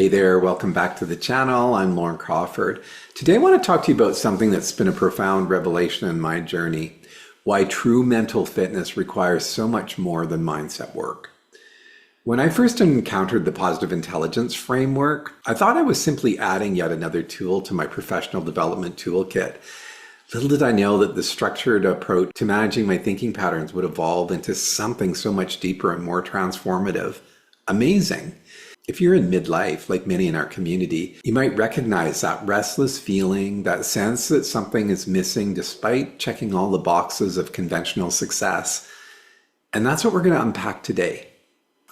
Hey there, welcome back to the channel. I'm Lauren Crawford. Today I want to talk to you about something that's been a profound revelation in my journey, why true mental fitness requires so much more than mindset work. When I first encountered the positive intelligence framework, I thought I was simply adding yet another tool to my professional development toolkit. Little did I know that the structured approach to managing my thinking patterns would evolve into something so much deeper and more transformative. Amazing. If you're in midlife, like many in our community, you might recognize that restless feeling, that sense that something is missing despite checking all the boxes of conventional success. And that's what we're going to unpack today.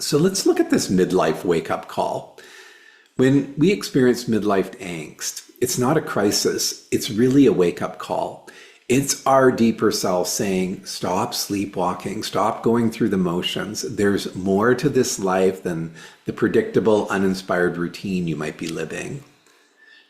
So let's look at this midlife wake-up call. When we experience midlife angst, it's not a crisis, it's really a wake-up call. It's our deeper self saying, stop sleepwalking, stop going through the motions. There's more to this life than the predictable, uninspired routine you might be living.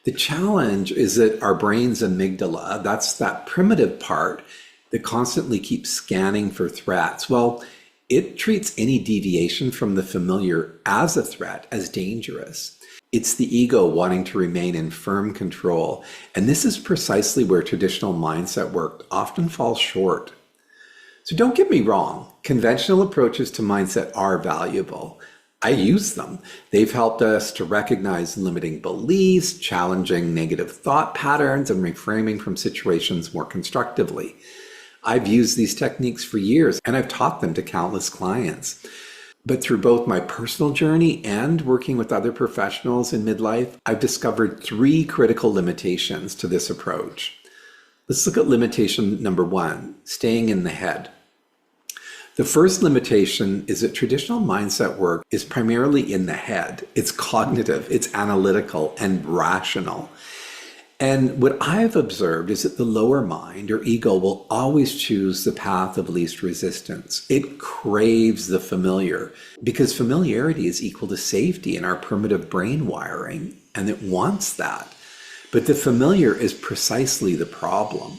The challenge is that our brain's amygdala, that's that primitive part that constantly keeps scanning for threats. Well, it treats any deviation from the familiar as a threat, as dangerous. It's the ego wanting to remain in firm control. And this is precisely where traditional mindset work often falls short. So don't get me wrong, conventional approaches to mindset are valuable. I use them. They've helped us to recognize limiting beliefs, challenging negative thought patterns, and reframing from situations more constructively. I've used these techniques for years, and I've taught them to countless clients. But through both my personal journey and working with other professionals in midlife, I've discovered three critical limitations to this approach. Let's look at limitation number one, staying in the head. The first limitation is that traditional mindset work is primarily in the head. It's cognitive, it's analytical, and rational. And what I've observed is that the lower mind or ego will always choose the path of least resistance. It craves the familiar because familiarity is equal to safety in our primitive brain wiring, and it wants that. But the familiar is precisely the problem.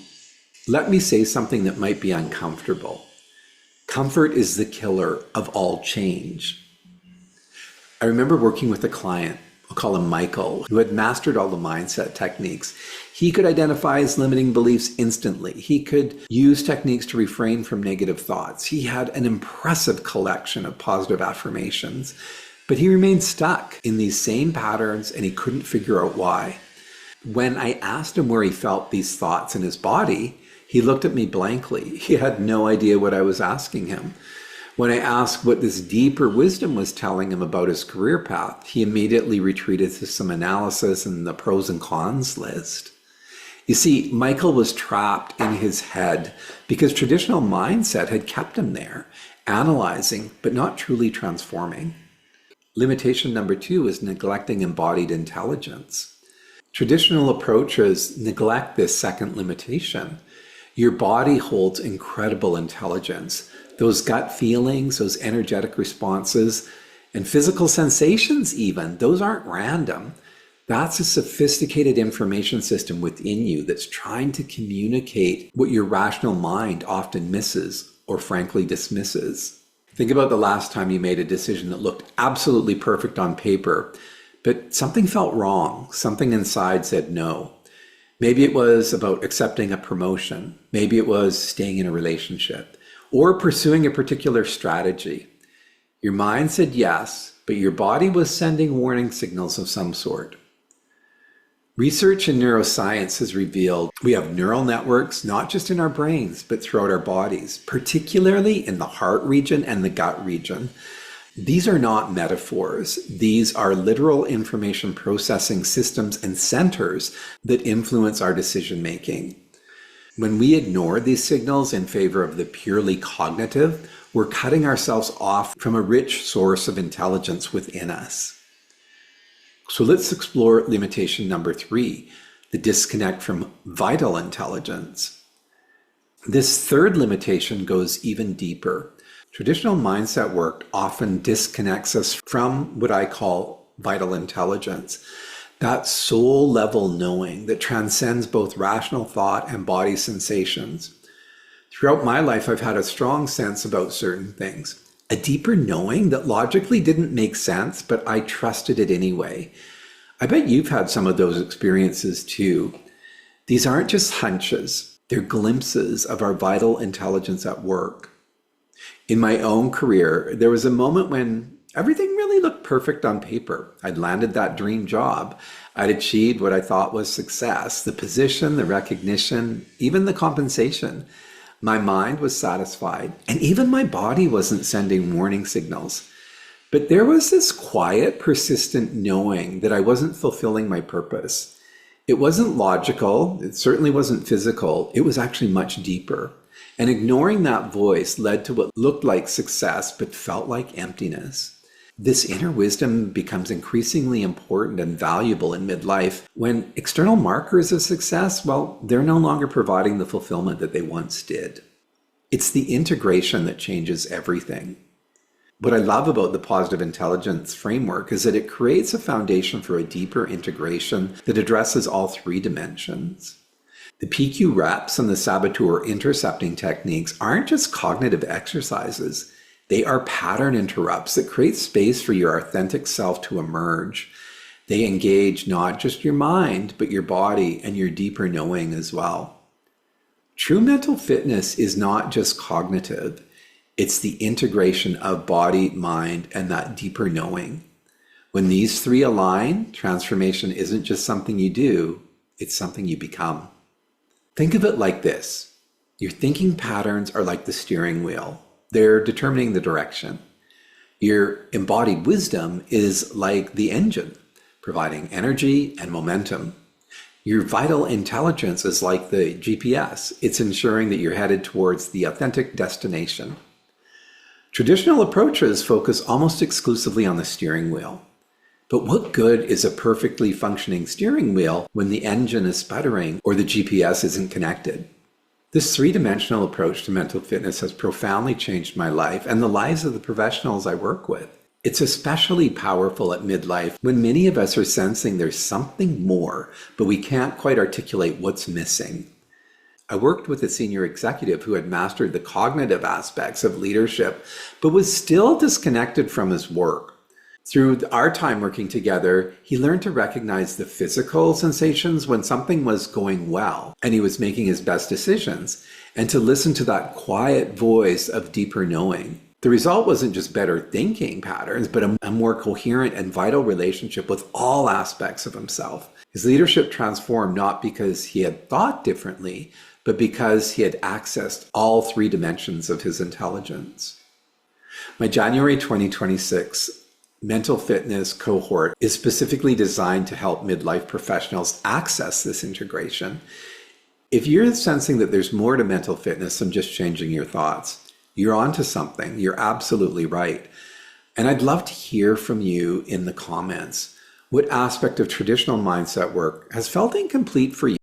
Let me say something that might be uncomfortable. Comfort is the killer of all change. I remember working with a client, I'll call him Michael, who had mastered all the mindset techniques. He could identify his limiting beliefs instantly. He could use techniques to refrain from negative thoughts. He had an impressive collection of positive affirmations, but he remained stuck in these same patterns and he couldn't figure out why. When I asked him where he felt these thoughts in his body, he looked at me blankly. He had no idea what I was asking him. When I asked what this deeper wisdom was telling him about his career path, he immediately retreated to some analysis and the pros and cons list. You see, Michael was trapped in his head because traditional mindset had kept him there, analyzing, but not truly transforming. Limitation number two is neglecting embodied intelligence. Traditional approaches neglect this second limitation. Your body holds incredible intelligence. Those gut feelings, those energetic responses, and physical sensations even, those aren't random. That's a sophisticated information system within you that's trying to communicate what your rational mind often misses or frankly dismisses. Think about the last time you made a decision that looked absolutely perfect on paper, but something felt wrong. Something inside said no. Maybe it was about accepting a promotion. Maybe it was staying in a relationship or pursuing a particular strategy. Your mind said yes, but your body was sending warning signals of some sort. Research in neuroscience has revealed we have neural networks, not just in our brains, but throughout our bodies, particularly in the heart region and the gut region. These are not metaphors. These are literal information processing systems and centers that influence our decision-making. When we ignore these signals in favor of the purely cognitive, we're cutting ourselves off from a rich source of intelligence within us. So let's explore limitation number three, the disconnect from vital intelligence. This third limitation goes even deeper. Traditional mindset work often disconnects us from what I call vital intelligence. That soul level knowing that transcends both rational thought and body sensations. Throughout my life, I've had a strong sense about certain things. a deeper knowing that logically didn't make sense, but I trusted it anyway. I bet you've had some of those experiences too. These aren't just hunches, they're glimpses of our vital intelligence at work. In my own career, there was a moment when everything really looked perfect on paper. I'd landed that dream job. I'd achieved what I thought was success, the position, the recognition, even the compensation. My mind was satisfied, and even my body wasn't sending warning signals. But there was this quiet, persistent knowing that I wasn't fulfilling my purpose. It wasn't logical, it certainly wasn't physical, it was actually much deeper. And ignoring that voice led to what looked like success, but felt like emptiness. This inner wisdom becomes increasingly important and valuable in midlife when external markers of success, well, they're no longer providing the fulfillment that they once did. It's the integration that changes everything. What I love about the positive intelligence framework is that it creates a foundation for a deeper integration that addresses all three dimensions. The PQ reps and the saboteur intercepting techniques aren't just cognitive exercises. They are pattern interrupts that create space for your authentic self to emerge. They engage not just your mind, but your body and your deeper knowing as well. True mental fitness is not just cognitive. It's the integration of body, mind, and that deeper knowing. When these three align, transformation isn't just something you do, it's something you become. Think of it like this. Your thinking patterns are like the steering wheel. They're determining the direction. Your embodied wisdom is like the engine, providing energy and momentum. Your vital intelligence is like the GPS. It's ensuring that you're headed towards the authentic destination. Traditional approaches focus almost exclusively on the steering wheel. But what good is a perfectly functioning steering wheel when the engine is sputtering or the GPS isn't connected? This three-dimensional approach to mental fitness has profoundly changed my life and the lives of the professionals I work with. It's especially powerful at midlife when many of us are sensing there's something more, but we can't quite articulate what's missing. I worked with a senior executive who had mastered the cognitive aspects of leadership, but was still disconnected from his work. Through our time working together, he learned to recognize the physical sensations when something was going well and he was making his best decisions, and to listen to that quiet voice of deeper knowing. The result wasn't just better thinking patterns, but a more coherent and vital relationship with all aspects of himself. His leadership transformed not because he had thought differently, but because he had accessed all three dimensions of his intelligence. My January 2026 mental fitness cohort is specifically designed to help midlife professionals access this integration. If you're sensing that there's more to mental fitness than just changing your thoughts, you're onto something. You're absolutely right. And I'd love to hear from you in the comments. What aspect of traditional mindset work has felt incomplete for you?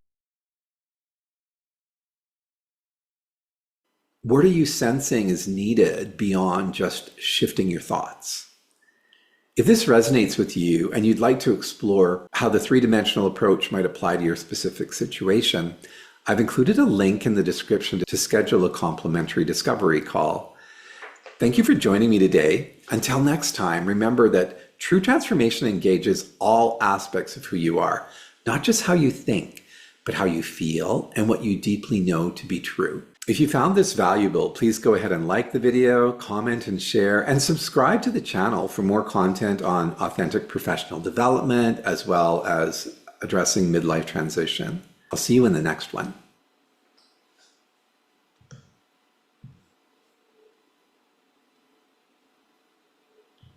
What are you sensing is needed beyond just shifting your thoughts? If this resonates with you and you'd like to explore how the three-dimensional approach might apply to your specific situation, I've included a link in the description to schedule a complimentary discovery call. Thank you for joining me today. Until next time, remember that true transformation engages all aspects of who you are, not just how you think, but how you feel and what you deeply know to be true. If you found this valuable, please go ahead and like the video, comment and share, and subscribe to the channel for more content on authentic professional development, as well as addressing midlife transition. I'll see you in the next one.